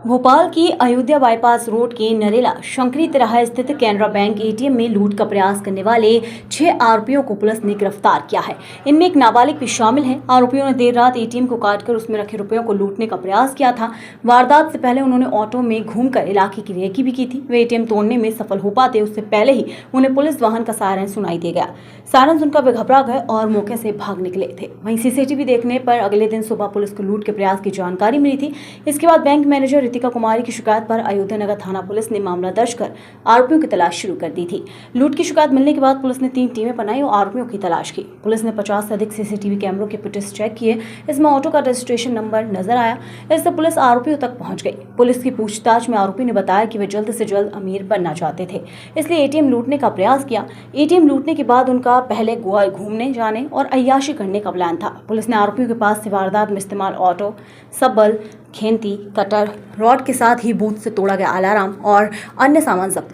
भोपाल की Ayodhya bypass road के नरेला शंकरी तिराहा स्थित कैनरा बैंक एटीएम में लूट का प्रयास करने वाले 6 आरोपियों को पुलिस ने गिरफ्तार किया है। इनमें एक नाबालिग भी शामिल है। आरोपियों ने देर रात एटीएम को काटकर उसमें रखे रुपयों को लूटने का प्रयास किया था। वारदात से पहले उन्होंने ऑटो में घूमकर इलाके की रेकी भी की थी। वे एटीएम तोड़ने में सफल हो पाते उससे पहले ही उन्हें पुलिस वाहन का सायरन सुनाई दे गया। सायरन सुनकर वे घबरा गए और मौके से भाग निकले थे। वहीं सीसीटीवी देखने पर अगले दिन सुबह पुलिस को लूट के प्रयास की जानकारी मिली थी। इसके बाद बैंक मैनेजर रितिका कुमारी की शिकायत पर अयोध्या नगर थाना पुलिस ने मामला दर्ज कर आरोपियों की तलाश शुरू कर दी थी। लूट की शिकायत मिलने के बाद पुलिस ने 3 टीमें बनाई और आरोपियों की तलाश की। पुलिस ने 50 से अधिक सीसीटीवी कैमरों के फुटेज चेक किए। इसमें ऑटो का रजिस्ट्रेशन नंबर नजर आया। इससे पुलिस आरोपियों तक पहुंच गई। पुलिस की पूछताछ में आरोपी ने बताया कि वे जल्द से जल्द अमीर बनना चाहते थे, इसलिए एटीएम लूटने का प्रयास किया। एटीएम लूटने के बाद उनका पहले गोवा घूमने जाने और अय्याशी करने का प्लान था। पुलिस ने आरोपियों के पास से वारदात में इस्तेमाल ऑटो, सब्बल, खेंती, कटर, रॉड के साथ ही बूथ से तोड़ा गया अलार्म और अन्य सामान जब्त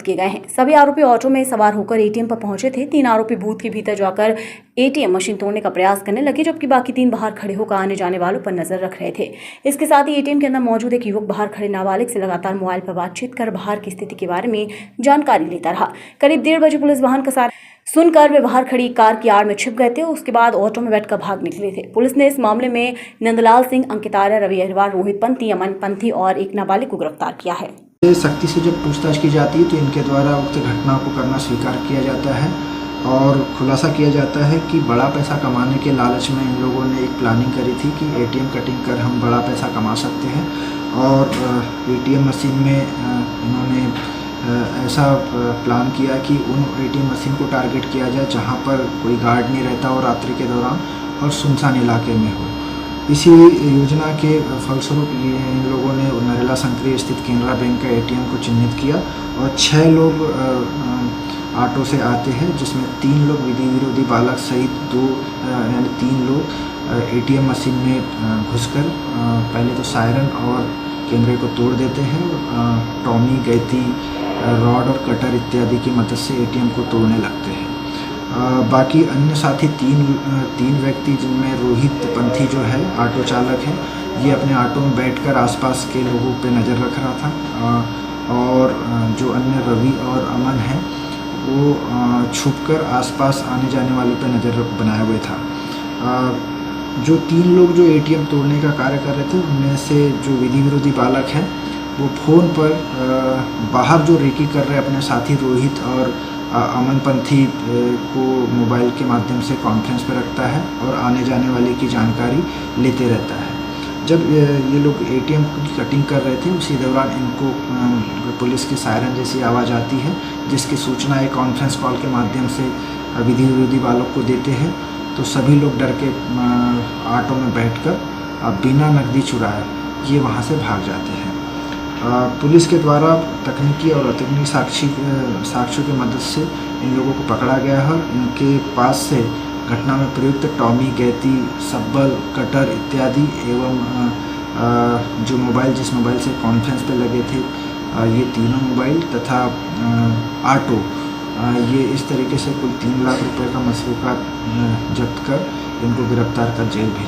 किए गए हैं। सभी आरोपी ऑटो में सवार होकर एटीएम पर पहुंचे थे। 3 आरोपी बूथ के भीतर जाकर एटीएम मशीन तोड़ने का प्रयास करने लगे, जबकि बाकी 3 बाहर खड़े होकर आने जाने वालों पर नजर रख रहे थे। इसके साथ ही एटीएम के अंदर मौजूद एक युवक बाहर खड़े नाबालिग से लगातार मोबाइल पर बातचीत कर बाहर की स्थिति के बारे में जानकारी लेता रहा। करीब 1:30 बजे पुलिस वाहन का सायरन सुनकर वे बाहर खड़ी कार की आड़ में छिप गए थे। उसके बाद ऑटो में बैठकर भाग निकले थे। पुलिस ने इस मामले में नंदलाल सिंह, अंकित आर्य, रवि अग्रवाल, रोहित पंथी, अमन पंथी और एक नाबालिग को गिरफ्तार किया है। सख्ती से जब पूछताछ की जाती है तो इनके द्वारा उक्त घटना को करना स्वीकार किया जाता है और खुलासा किया जाता है कि बड़ा पैसा कमाने के लालच में इन लोगों ने एक प्लानिंग करी थी कि एटीएम कटिंग कर हम बड़ा पैसा कमा सकते हैं। और एटीएम मशीन में इन्होंने ऐसा प्लान किया कि उन एटीएम मशीन को टारगेट किया जाए जहां पर कोई गार्ड नहीं रहता और रात्रि के दौरान और सुनसान इलाके में हो। इसी योजना के फलस्वरूप इन लोगों ने नरेला शंकरी स्थित कैनरा बैंक का एटीएम को चिन्हित किया और 6 लोग ऑटो से आते हैं, जिसमें 3 लोग विधि विरोधी बालक सहित 3 लोग एटीएम मशीन में घुसकर पहले तो सायरन और कैमरे को तोड़ देते हैं। टॉमी, गैती, रॉड और कटर इत्यादि की मदद से एटीएम को तोड़ने लगते हैं। बाकी अन्य साथी 3 व्यक्ति, जिनमें रोहित पंथी जो है ऑटो चालक है, ये अपने ऑटो में बैठकर आसपास के लोगों पे नज़र रख रहा था और जो अन्य रवि और अमन है वो छुपकर आसपास आने जाने वाले पे नज़र बनाए हुए था। जो 3 लोग जो एटीएम तोड़ने का कार्य कर रहे थे, उनमें से जो विधि विरोधी बालक है वो फ़ोन पर बाहर जो रेकी कर रहे अपने साथी रोहित और अमन पंथी को मोबाइल के माध्यम से कॉन्फ्रेंस पर रखता है और आने जाने वाले की जानकारी लेते रहता है। जब ये लोग एटीएम की कटिंग कर रहे थे, उसी दौरान इनको पुलिस की सायरन जैसी आवाज़ आती है, जिसकी सूचना एक कॉन्फ्रेंस कॉल के माध्यम से विधि विरोधी बालक को देते हैं। तो सभी लोग डर के ऑटो में बैठकर बिना नकदी चुराए ये वहाँ से भाग जाते हैं। पुलिस के द्वारा तकनीकी और अतकनीकी साक्ष्यों की मदद से इन लोगों को पकड़ा गया है। इनके पास से घटना में प्रयुक्त टॉमी, गैती, सब्बल, कटर इत्यादि एवं जो मोबाइल जिस मोबाइल से कॉन्फ्रेंस पे लगे थे, ये तीनों मोबाइल तथा ऑटो, ये इस तरीके से कुल 3 लाख रुपए का मसरूका जब्त कर इनको गिरफ्तार कर जेल भेजा।